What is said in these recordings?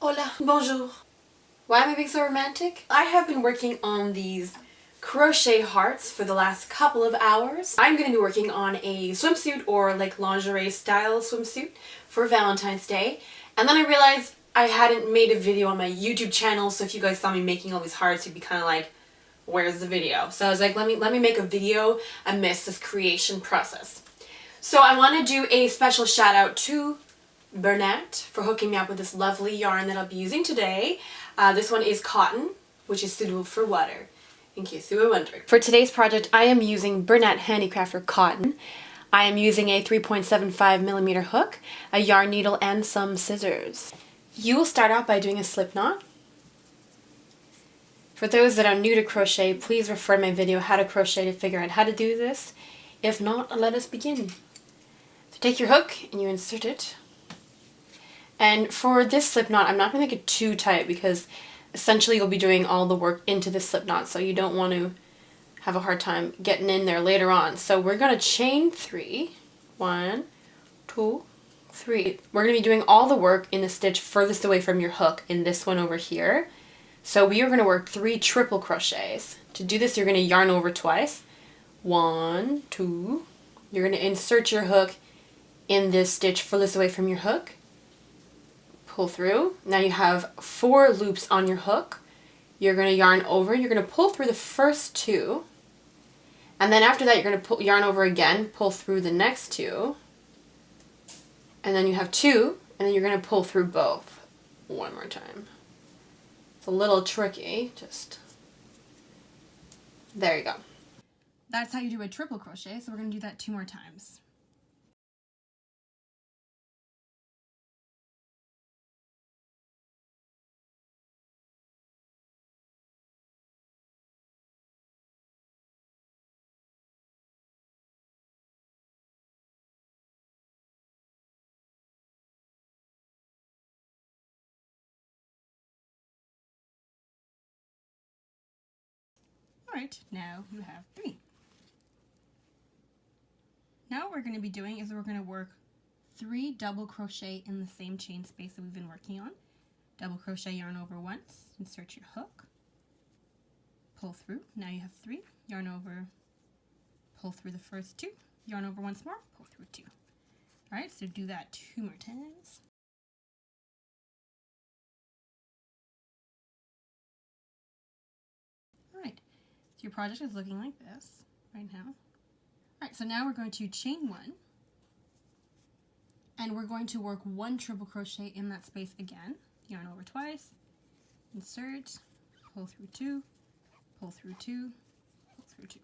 Hola, bonjour. Why am I being so romantic? I have been working on these crochet hearts for the last couple of hours. I'm going to be working on a swimsuit or like lingerie style swimsuit for Valentine's Day. And then I realized I hadn't made a video on my YouTube channel, so if you guys saw me making all these hearts, you'd be kind of like, where's the video? So I was like, let me make a video amidst this creation process. So I want to do a special shout out to Bernat for hooking me up with this lovely yarn that I'll be using today. This one is cotton, which is suitable for water, in case you were wondering. For today's project, I am using Bernat Handicrafter cotton. I am using a 3.75mm hook, a yarn needle, and some scissors. You will start out by doing a slip knot. For those that are new to crochet, please refer to my video How to Crochet to figure out how to do this. If not, let us begin. So take your hook and you insert it. And for this slip knot, I'm not going to make it too tight because essentially you'll be doing all the work into the slip knot, so you don't want to have a hard time getting in there later on. So we're going to chain 3. 1, 2, 3. We're going to be doing all the work in the stitch furthest away from your hook in this one over here. So we are going to work 3 triple crochets. To do this, you're going to yarn over twice. 1, 2. You're going to insert your hook in this stitch furthest away from your hook. Pull through. Now you have 4 loops on your hook. You're going to yarn over. You're going to pull through the first 2. And then after that, you're going to yarn over again, pull through the next 2. And then you have 2, and then you're going to pull through both one more time. It's a little tricky, just there you go. That's how you do a triple crochet, so we're going to do that 2 more times. Alright, now you have 3. Now what we're going to be doing is we're going to work 3 double crochet in the same chain space that we've been working on. Double crochet, yarn over once, insert your hook, pull through. Now you have 3, yarn over, pull through the first 2, yarn over once more, pull through 2. Alright, so do that 2 more times. Alright, so your project is looking like this right now. Alright, so now we're going to chain 1, and we're going to work 1 triple crochet in that space again. Yarn over twice, insert, pull through 2, pull through 2, pull through 2.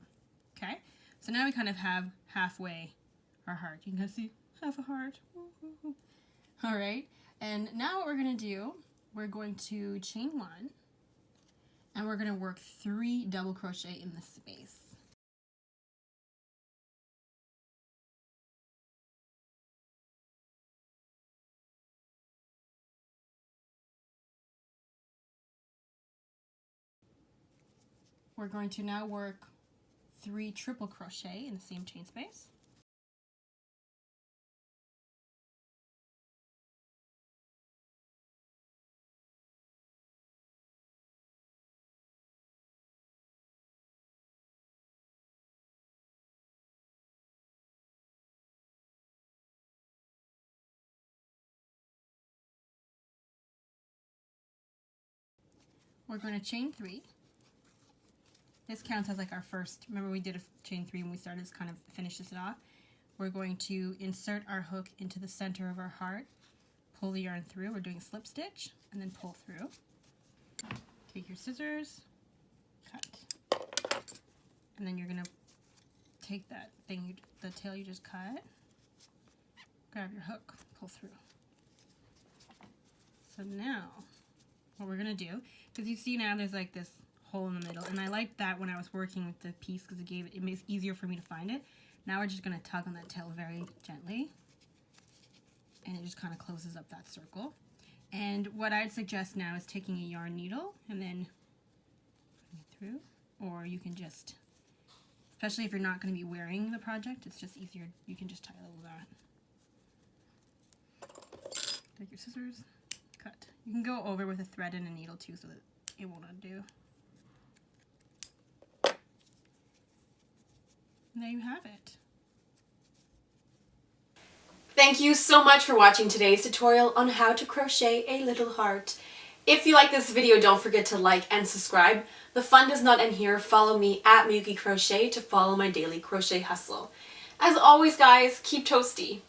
Okay, so now we kind of have halfway our heart. You can kind of see half a heart. Alright, and now what we're going to do, we're going to chain 1, and we're going to work 3 double crochet in this space. We're going to now work 3 triple crochet in the same chain space. We're going to chain 3. This counts as like our first, remember we did a chain 3 when we started, this kind of finishes it off. We're going to insert our hook into the center of our heart, pull the yarn through, we're doing a slip stitch, and then pull through. Take your scissors, cut, and then you're going to take that thing, the tail you just cut, grab your hook, pull through. So now, what we're going to do, because you see now there's like this hole in the middle, and I liked that when I was working with the piece because it makes it easier for me to find it. Now we're just going to tug on that tail very gently, and it just kind of closes up that circle. And what I'd suggest now is taking a yarn needle and then through, or you can just, especially if you're not going to be wearing the project, it's just easier, you can just tie a little knot. Take your scissors, cut. You can go over with a thread and a needle too so that it won't undo. And there you have it. Thank you so much for watching today's tutorial on how to crochet a little heart. If you like this video, don't forget to like and subscribe. The fun does not end here. Follow me at Miyuki Crochet to follow my daily crochet hustle. As always, guys, keep toasty.